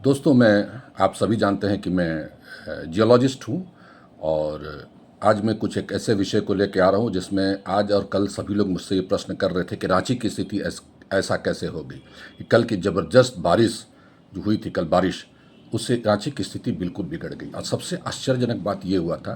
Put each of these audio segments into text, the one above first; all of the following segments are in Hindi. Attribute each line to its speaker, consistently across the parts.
Speaker 1: दोस्तों, मैं आप सभी जानते हैं कि मैं जियोलॉजिस्ट हूँ और आज मैं कुछ एक ऐसे विषय को लेके आ रहा हूँ जिसमें आज और कल सभी लोग मुझसे ये प्रश्न कर रहे थे कि रांची की स्थिति ऐसा कैसे हो गई। कि कल की ज़बरदस्त बारिश जो हुई थी, कल बारिश, उससे रांची की स्थिति बिल्कुल बिगड़ गई। और सबसे आश्चर्यजनक बात ये हुआ था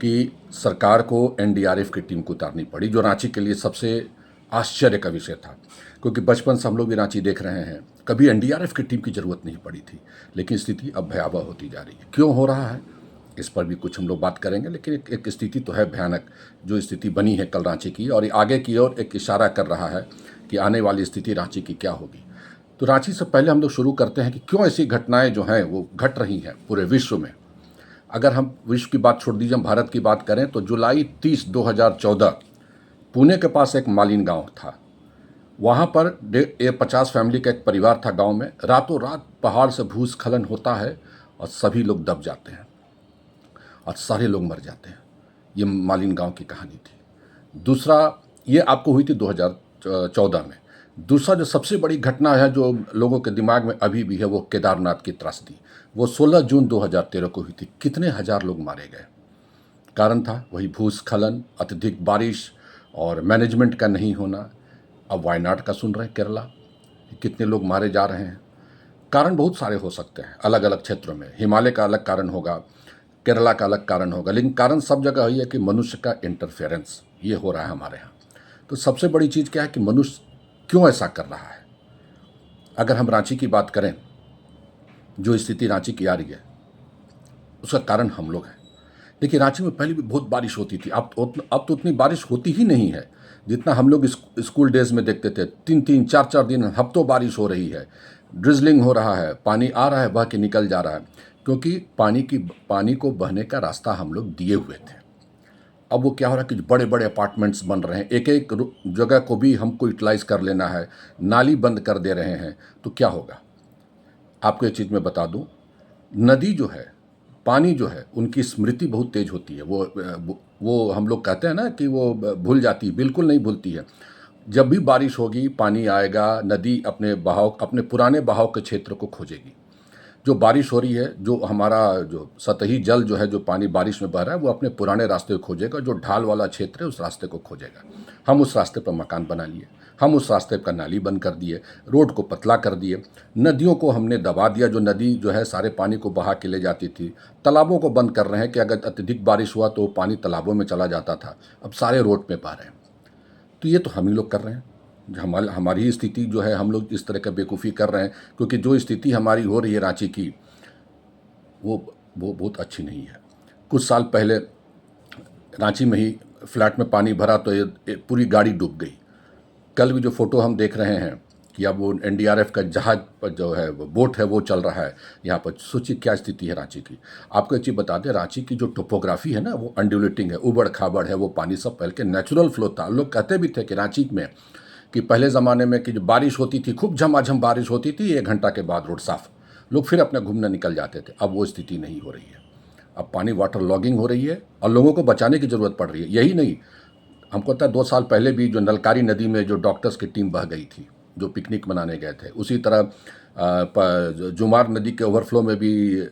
Speaker 1: कि सरकार को एनडीआरएफ की टीम को उतारनी पड़ी, जो रांची के लिए सबसे आश्चर्य का विषय था। क्योंकि बचपन से हम लोग भी रांची देख रहे हैं, कभी एनडीआरएफ की टीम की ज़रूरत नहीं पड़ी थी, लेकिन स्थिति अब भयावह होती जा रही है। क्यों हो रहा है, इस पर भी कुछ हम लोग बात करेंगे। लेकिन एक स्थिति तो है भयानक, जो स्थिति बनी है कल रांची की, और आगे की ओर एक इशारा कर रहा है कि आने वाली स्थिति रांची की क्या होगी। तो रांची से पहले हम लोग शुरू करते हैं कि क्यों ऐसी घटनाएं जो हैं वो घट रही हैं पूरे विश्व में। अगर हम विश्व की बात छोड़ दीजिए, हम भारत की बात करें तो जुलाई 30, 2014 पुणे के पास एक मालिन गांव था। वहाँ पर 50 फैमिली का एक परिवार था गांव में। रातों रात पहाड़ से भूस्खलन होता है और सभी लोग दब जाते हैं और सारे लोग मर जाते हैं। ये मालिन गांव की कहानी थी। दूसरा, ये आपको हुई थी 2014 में। दूसरा जो सबसे बड़ी घटना है जो लोगों के दिमाग में अभी भी है, वो केदारनाथ की त्रासदी। वो 16 जून 2013 को हुई थी। कितने हजार लोग मारे गए। कारण था वही भूस्खलन, अत्यधिक बारिश और मैनेजमेंट का नहीं होना। अब वायनाड का सुन रहे हैं, केरला, कितने लोग मारे जा रहे हैं। कारण बहुत सारे हो सकते हैं अलग अलग क्षेत्रों में। हिमालय का अलग कारण होगा, केरला का अलग कारण होगा, लेकिन कारण सब जगह यही है कि मनुष्य का इंटरफेरेंस ये हो रहा है हमारे यहाँ। तो सबसे बड़ी चीज़ क्या है कि मनुष्य क्यों ऐसा कर रहा है। अगर हम रांची की बात करें, जो स्थिति रांची की आ रही है, उसका कारण हम लोग हैं। देखिए, रांची में पहले भी बहुत बारिश होती थी। अब तो उतनी बारिश होती ही नहीं है जितना हम लोग स्कूल डेज में देखते थे। 3-3, 4-4 दिन, हफ्तों बारिश हो रही है, ड्रिजलिंग हो रहा है, पानी आ रहा है, बह के निकल जा रहा है। क्योंकि पानी को बहने का रास्ता हम लोग दिए हुए थे। अब वो क्या हो रहा है कि बड़े बड़े अपार्टमेंट्स बन रहे हैं, एक एक जगह को भी हमको यूटिलाइज कर लेना है, नाली बंद कर दे रहे हैं। तो क्या होगा, आपको एक चीज़ मैं बता दूं, नदी जो है, पानी जो है, उनकी स्मृति बहुत तेज होती है। वो हम लोग कहते हैं ना कि वो भूल जाती है, बिल्कुल नहीं भूलती है। जब भी बारिश होगी, पानी आएगा, नदी अपने पुराने बहाव के क्षेत्र को खोजेगी। जो बारिश हो रही है, जो हमारा जो सतही जल जो है, जो पानी बारिश में बह रहा है, वो अपने पुराने रास्ते को खोजेगा। जो ढाल वाला क्षेत्र है, उस रास्ते को खोजेगा। हम उस रास्ते पर मकान बना लिए, हम उस रास्ते का नाली बंद कर दिए, रोड को पतला कर दिए, नदियों को हमने दबा दिया। जो नदी जो है सारे पानी को बहा के ले जाती थी, तालाबों को बंद कर रहे हैं कि अगर अत्यधिक बारिश हुआ तो पानी तालाबों में चला जाता था, अब सारे रोड पे पा रहे हैं। तो ये तो हम ही लोग कर रहे हैं। हमारी ही स्थिति जो है, हम लोग इस तरह का बेवकूफ़ी कर रहे हैं। क्योंकि जो स्थिति हमारी हो रही है रांची की, वो वो बहुत अच्छी नहीं है। कुछ साल पहले रांची में ही फ्लैट में पानी भरा तो ये पूरी गाड़ी डूब गई। कल भी जो फोटो हम देख रहे हैं कि अब वो एनडीआरएफ का जहाज पर जो है, वो बोट है, वो चल रहा है यहाँ पर। सोचिए क्या स्थिति है रांची की। आपको एक चीज़ बता दें, रांची की जो टोपोग्राफी है ना, वो अनड्यूलेटिंग है, उबड़ खाबड़ है। वो पानी सब पहले के नेचुरल फ्लो था। लोग कहते भी थे कि रांची में कि पहले ज़माने में कि जब बारिश होती थी, खूब झमाझम बारिश होती थी, 1 घंटा के बाद रोड साफ, लोग फिर अपने घूमने निकल जाते थे। अब वो स्थिति नहीं हो रही है। अब पानी वाटर लॉगिंग हो रही है और लोगों को बचाने की ज़रूरत पड़ रही है। यही नहीं, हमको लगता है 2 साल पहले भी जो नलकारी नदी में जो डॉक्टर्स की टीम बह गई थी, जो पिकनिक मनाने गए थे, उसी तरह जुमार नदी के ओवरफ्लो में भी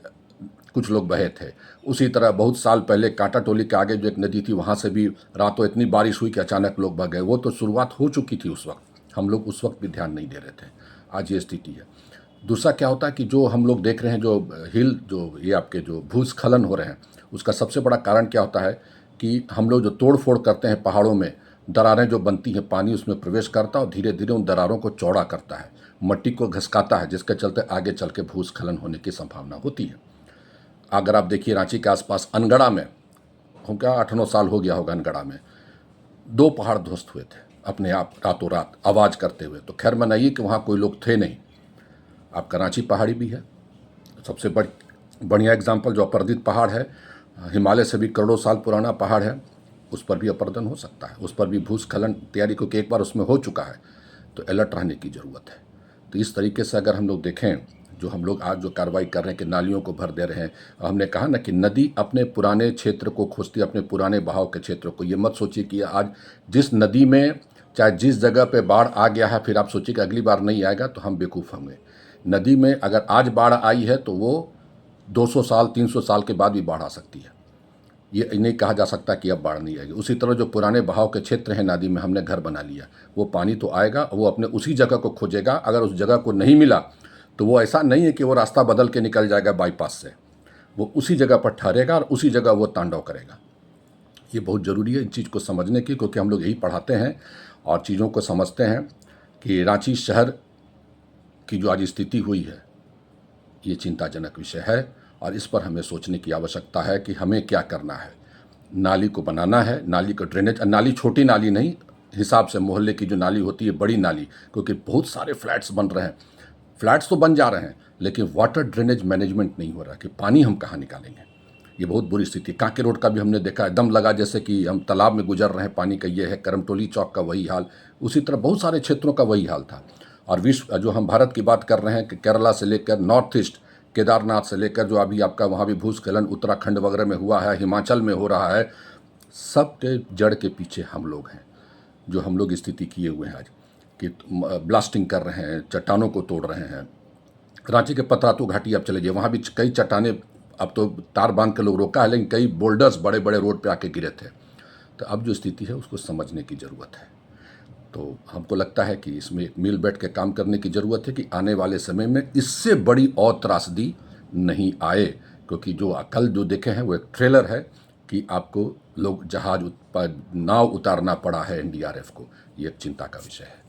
Speaker 1: कुछ लोग बहे थे। उसी तरह बहुत साल पहले कांटा टोली के आगे जो एक नदी थी, वहाँ से भी रातों इतनी बारिश हुई कि अचानक लोग बह गए। वो तो शुरुआत हो चुकी थी उस वक्त, हम लोग उस वक्त भी ध्यान नहीं दे रहे थे। आज ये स्थिति है। दूसरा क्या होता है कि जो हम लोग देख रहे हैं, जो ये आपके जो भूस्खलन हो रहे हैं, उसका सबसे बड़ा कारण क्या होता है कि हम लोग जो तोड़ फोड़ करते हैं पहाड़ों में, दरारें जो बनती हैं, पानी उसमें प्रवेश करता है और धीरे धीरे उन दरारों को चौड़ा करता है, मिट्टी को घसकाता है, जिसके चलते आगे चल के भूस्खलन होने की संभावना होती है। अगर आप देखिए रांची के आसपास अनगढ़ा में, हो क्या 8-9 साल हो गया होगा, अनगढ़ा में 2 पहाड़ ध्वस्त हुए थे अपने आप, रातों रात आवाज़ करते हुए। तो खैर मनाइए कि वहाँ कोई लोग थे नहीं। आप कराची पहाड़ी भी है, सबसे बढ़िया एग्जाम्पल जो अपरदित पहाड़ है, हिमालय से भी करोड़ों साल पुराना पहाड़ है, उस पर भी अपरदन हो सकता है, उस पर भी भूस्खलन तैयारी, क्योंकि एक बार उसमें हो चुका है। तो अलर्ट रहने की ज़रूरत है। तो इस तरीके से अगर हम लोग देखें, जो हम लोग आज जो कार्रवाई कर रहे हैं कि नालियों को भर दे रहे हैं, हमने कहा ना कि नदी अपने पुराने क्षेत्र को खोजती है, अपने पुराने बहाव के क्षेत्र को। ये मत सोचिए कि आज जिस नदी में चाहे जिस जगह पे बाढ़ आ गया है, फिर आप सोचिए कि अगली बार नहीं आएगा, तो हम बेवकूफ़ होंगे। नदी में अगर आज बाढ़ आई है तो वो 200 साल 300 साल के बाद भी बाढ़ आ सकती है। ये नहीं कहा जा सकता कि अब बाढ़ नहीं आएगी। उसी तरह जो पुराने बहाव के क्षेत्र हैं नदी में, हमने घर बना लिया, वो पानी तो आएगा, वो अपने उसी जगह को खोजेगा। अगर उस जगह को नहीं मिला तो वो ऐसा नहीं है कि वो रास्ता बदल के निकल जाएगा बाईपास से, वो उसी जगह पर ठहरेगा और उसी जगह वो तांडव करेगा। ये बहुत ज़रूरी है इन चीज़ को समझने की, क्योंकि हम लोग यही पढ़ाते हैं और चीज़ों को समझते हैं कि रांची शहर की जो आज स्थिति हुई है ये चिंताजनक विषय है और इस पर हमें सोचने की आवश्यकता है कि हमें क्या करना है। नाली को बनाना है, नाली को ड्रेनेज, नाली छोटी नाली नहीं, हिसाब से मोहल्ले की जो नाली होती है बड़ी नाली, क्योंकि बहुत सारे फ्लैट्स बन रहे हैं, फ्लैट्स तो बन जा रहे हैं लेकिन वाटर ड्रेनेज मैनेजमेंट नहीं हो रहा कि पानी हम कहाँ निकालेंगे। ये बहुत बुरी स्थिति। कांके रोड का भी हमने देखा है, दम लगा जैसे कि हम तालाब में गुजर रहे हैं पानी का, ये है। करमटोली चौक का वही हाल, उसी तरह बहुत सारे क्षेत्रों का वही हाल था। और विश्व जो हम भारत की बात कर रहे हैं कि केरला से लेकर नॉर्थ ईस्ट, केदारनाथ से लेकर जो अभी आपका वहाँ भी भूस्खलन उत्तराखंड वगैरह में हुआ है, हिमाचल में हो रहा है, सब के जड़ के पीछे हम लोग हैं। जो हम लोग स्थिति किए हुए हैं आज कि ब्लास्टिंग कर रहे हैं, चट्टानों को तोड़ रहे हैं। रांची के पतरातू घाटी आप चले जाइए, वहाँ भी कई चट्टाने, अब तो तार बांध के लोग रोका है, लेकिन कई बोल्डर्स बड़े बड़े रोड पे आके गिरे थे। तो अब जो स्थिति है उसको समझने की ज़रूरत है। तो हमको लगता है कि इसमें एक मिल बैठ के काम करने की ज़रूरत है कि आने वाले समय में इससे बड़ी और त्रासदी नहीं आए, क्योंकि जो कल जो देखे हैं वो एक ट्रेलर है कि आपको लोग जहाज पर नाव उतारना पड़ा है एनडीआरएफ को। ये एक चिंता का विषय है।